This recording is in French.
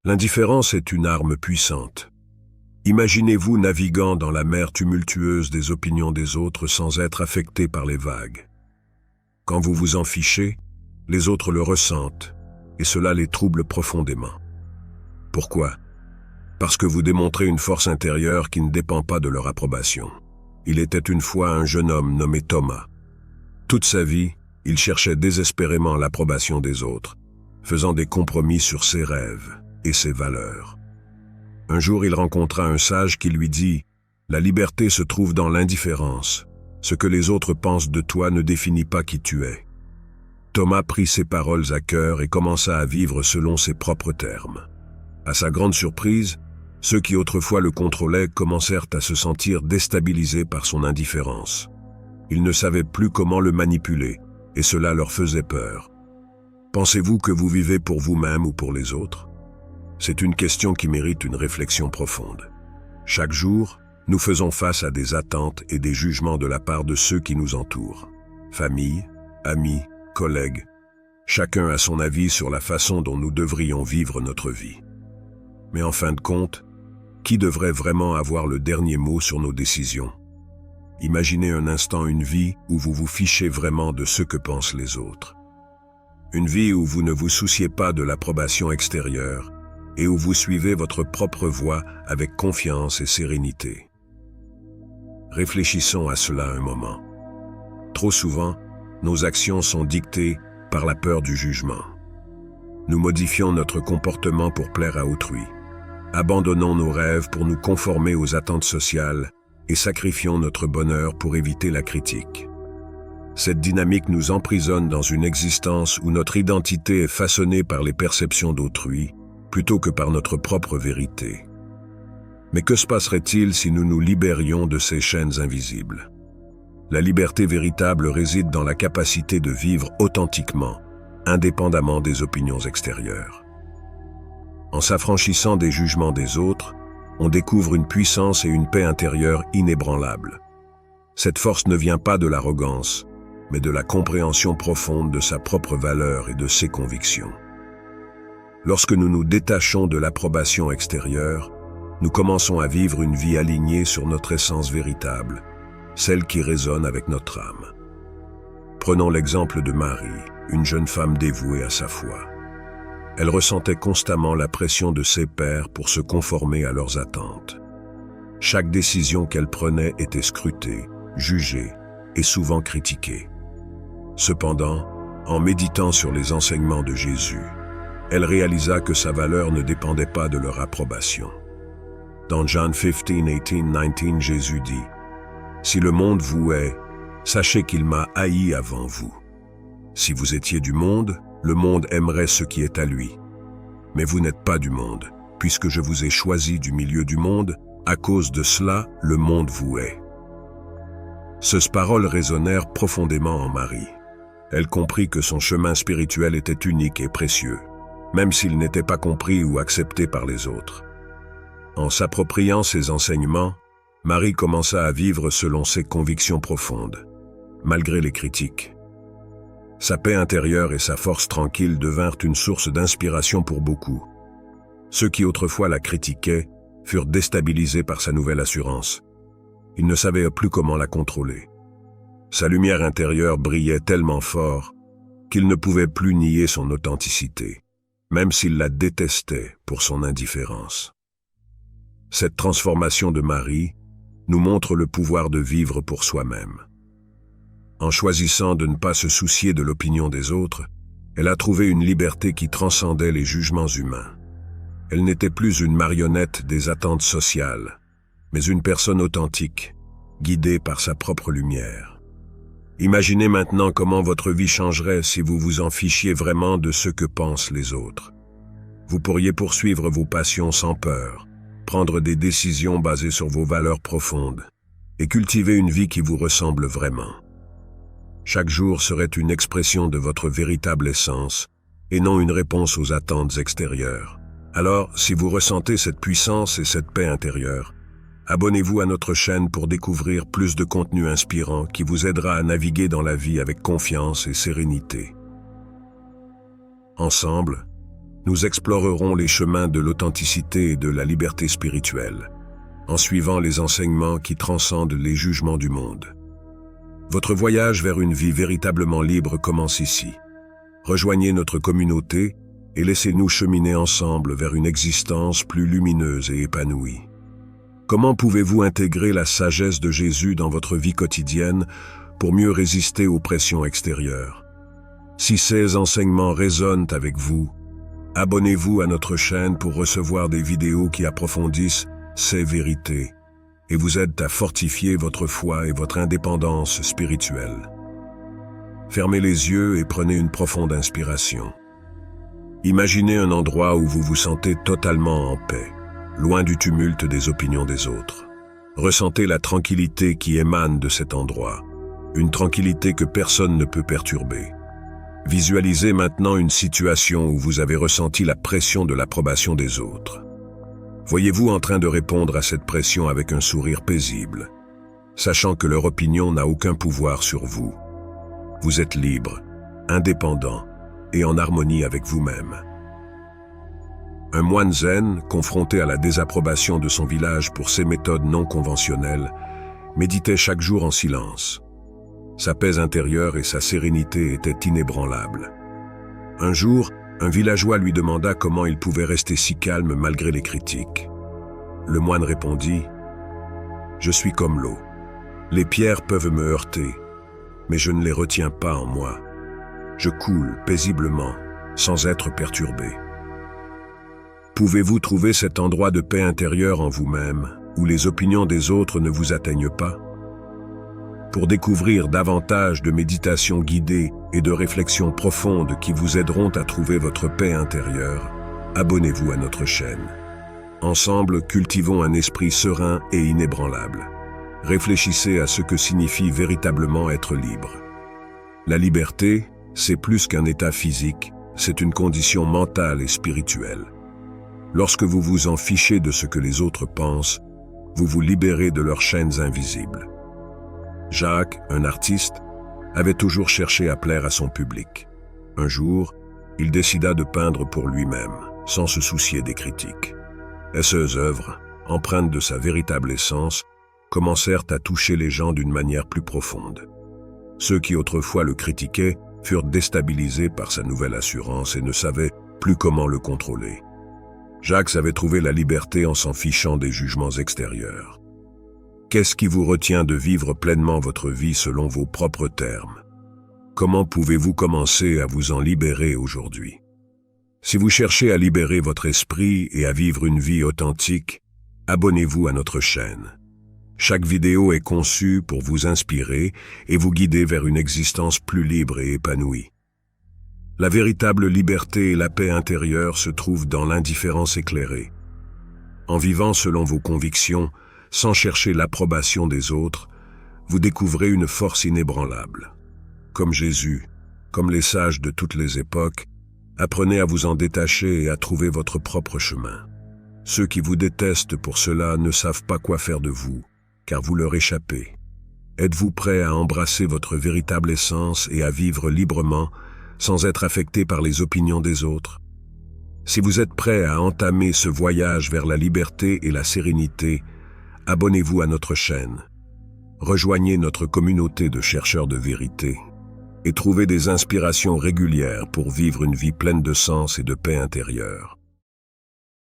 L'indifférence est une arme puissante. Imaginez-vous naviguant dans la mer tumultueuse des opinions des autres sans être affecté par les vagues. Quand vous vous en fichez, les autres le ressentent, et cela les trouble profondément. Pourquoi? Parce que vous démontrez une force intérieure qui ne dépend pas de leur approbation. Il était une fois un jeune homme nommé Thomas. Toute sa vie, il cherchait désespérément l'approbation des autres, faisant des compromis sur ses rêves et ses valeurs. Un jour, il rencontra un sage qui lui dit « La liberté se trouve dans l'indifférence. Ce que les autres pensent de toi ne définit pas qui tu es. » Thomas prit ces paroles à cœur et commença à vivre selon ses propres termes. À sa grande surprise, ceux qui autrefois le contrôlaient commencèrent à se sentir déstabilisés par son indifférence. Ils ne savaient plus comment le manipuler, et cela leur faisait peur. Pensez-vous que vous vivez pour vous-même ou pour les autres? C'est une question qui mérite une réflexion profonde. Chaque jour, nous faisons face à des attentes et des jugements de la part de ceux qui nous entourent. Famille, amis, collègues, chacun a son avis sur la façon dont nous devrions vivre notre vie. Mais en fin de compte, qui devrait vraiment avoir le dernier mot sur nos décisions? Imaginez un instant une vie où vous vous fichez vraiment de ce que pensent les autres. Une vie où vous ne vous souciez pas de l'approbation extérieure et où vous suivez votre propre voie avec confiance et sérénité. Réfléchissons à cela un moment. Trop souvent, nos actions sont dictées par la peur du jugement. Nous modifions notre comportement pour plaire à autrui. Abandonnons nos rêves pour nous conformer aux attentes sociales et sacrifions notre bonheur pour éviter la critique. Cette dynamique nous emprisonne dans une existence où notre identité est façonnée par les perceptions d'autrui plutôt que par notre propre vérité. Mais que se passerait-il si nous nous libérions de ces chaînes invisibles? La liberté véritable réside dans la capacité de vivre authentiquement, indépendamment des opinions extérieures. En s'affranchissant des jugements des autres, on découvre une puissance et une paix intérieure inébranlables. Cette force ne vient pas de l'arrogance, mais de la compréhension profonde de sa propre valeur et de ses convictions. Lorsque nous nous détachons de l'approbation extérieure, nous commençons à vivre une vie alignée sur notre essence véritable, celle qui résonne avec notre âme. Prenons l'exemple de Marie, une jeune femme dévouée à sa foi. Elle ressentait constamment la pression de ses pairs pour se conformer à leurs attentes. Chaque décision qu'elle prenait était scrutée, jugée et souvent critiquée. Cependant, en méditant sur les enseignements de Jésus, elle réalisa que sa valeur ne dépendait pas de leur approbation. Dans John 15:18-19, Jésus dit « Si le monde vous hait, sachez qu'il m'a haï avant vous. Si vous étiez du monde, le monde aimerait ce qui est à lui. Mais vous n'êtes pas du monde, puisque je vous ai choisi du milieu du monde, à cause de cela, le monde vous hait. » Ces paroles résonnèrent profondément en Marie. Elle comprit que son chemin spirituel était unique et précieux, même s'il n'était pas compris ou accepté par les autres. En s'appropriant ces enseignements, Marie commença à vivre selon ses convictions profondes, malgré les critiques. Sa paix intérieure et sa force tranquille devinrent une source d'inspiration pour beaucoup. Ceux qui autrefois la critiquaient furent déstabilisés par sa nouvelle assurance. Ils ne savaient plus comment la contrôler. Sa lumière intérieure brillait tellement fort qu'ils ne pouvaient plus nier son authenticité, même s'ils la détestaient pour son indifférence. Cette transformation de Marie nous montre le pouvoir de vivre pour soi-même. En choisissant de ne pas se soucier de l'opinion des autres, elle a trouvé une liberté qui transcendait les jugements humains. Elle n'était plus une marionnette des attentes sociales, mais une personne authentique, guidée par sa propre lumière. Imaginez maintenant comment votre vie changerait si vous vous en fichiez vraiment de ce que pensent les autres. Vous pourriez poursuivre vos passions sans peur, prendre des décisions basées sur vos valeurs profondes et cultiver une vie qui vous ressemble vraiment. Chaque jour serait une expression de votre véritable essence et non une réponse aux attentes extérieures. Alors, si vous ressentez cette puissance et cette paix intérieure, abonnez-vous à notre chaîne pour découvrir plus de contenu inspirant qui vous aidera à naviguer dans la vie avec confiance et sérénité. Ensemble, nous explorerons les chemins de l'authenticité et de la liberté spirituelle, en suivant les enseignements qui transcendent les jugements du monde. Votre voyage vers une vie véritablement libre commence ici. Rejoignez notre communauté et laissez-nous cheminer ensemble vers une existence plus lumineuse et épanouie. Comment pouvez-vous intégrer la sagesse de Jésus dans votre vie quotidienne pour mieux résister aux pressions extérieures? Si ces enseignements résonnent avec vous, abonnez-vous à notre chaîne pour recevoir des vidéos qui approfondissent ces vérités et vous aident à fortifier votre foi et votre indépendance spirituelle. Fermez les yeux et prenez une profonde inspiration. Imaginez un endroit où vous vous sentez totalement en paix, loin du tumulte des opinions des autres. Ressentez la tranquillité qui émane de cet endroit, une tranquillité que personne ne peut perturber. Visualisez maintenant une situation où vous avez ressenti la pression de l'approbation des autres. Voyez-vous en train de répondre à cette pression avec un sourire paisible, sachant que leur opinion n'a aucun pouvoir sur vous. Vous êtes libre, indépendant et en harmonie avec vous-même. Un moine zen, confronté à la désapprobation de son village pour ses méthodes non conventionnelles, méditait chaque jour en silence. Sa paix intérieure et sa sérénité étaient inébranlables. Un jour, un villageois lui demanda comment il pouvait rester si calme malgré les critiques. Le moine répondit « Je suis comme l'eau. Les pierres peuvent me heurter, mais je ne les retiens pas en moi. Je coule paisiblement, sans être perturbé. » Pouvez-vous trouver cet endroit de paix intérieure en vous-même, où les opinions des autres ne vous atteignent pas? Pour découvrir davantage de méditations guidées et de réflexions profondes qui vous aideront à trouver votre paix intérieure, abonnez-vous à notre chaîne. Ensemble, cultivons un esprit serein et inébranlable. Réfléchissez à ce que signifie véritablement être libre. La liberté, c'est plus qu'un état physique, c'est une condition mentale et spirituelle. Lorsque vous vous en fichez de ce que les autres pensent, vous vous libérez de leurs chaînes invisibles. Jacques, un artiste, avait toujours cherché à plaire à son public. Un jour, il décida de peindre pour lui-même, sans se soucier des critiques. Et ces œuvres, empreintes de sa véritable essence, commencèrent à toucher les gens d'une manière plus profonde. Ceux qui autrefois le critiquaient furent déstabilisés par sa nouvelle assurance et ne savaient plus comment le contrôler. Jacques savait trouver la liberté en s'en fichant des jugements extérieurs. Qu'est-ce qui vous retient de vivre pleinement votre vie selon vos propres termes? Comment pouvez-vous commencer à vous en libérer aujourd'hui? Si vous cherchez à libérer votre esprit et à vivre une vie authentique, abonnez-vous à notre chaîne. Chaque vidéo est conçue pour vous inspirer et vous guider vers une existence plus libre et épanouie. La véritable liberté et la paix intérieure se trouvent dans l'indifférence éclairée. En vivant selon vos convictions, sans chercher l'approbation des autres, vous découvrez une force inébranlable. Comme Jésus, comme les sages de toutes les époques, apprenez à vous en détacher et à trouver votre propre chemin. Ceux qui vous détestent pour cela ne savent pas quoi faire de vous, car vous leur échappez. Êtes-vous prêt à embrasser votre véritable essence et à vivre librement, sans être affecté par les opinions des autres? Si vous êtes prêt à entamer ce voyage vers la liberté et la sérénité, abonnez-vous à notre chaîne. Rejoignez notre communauté de chercheurs de vérité et trouvez des inspirations régulières pour vivre une vie pleine de sens et de paix intérieure.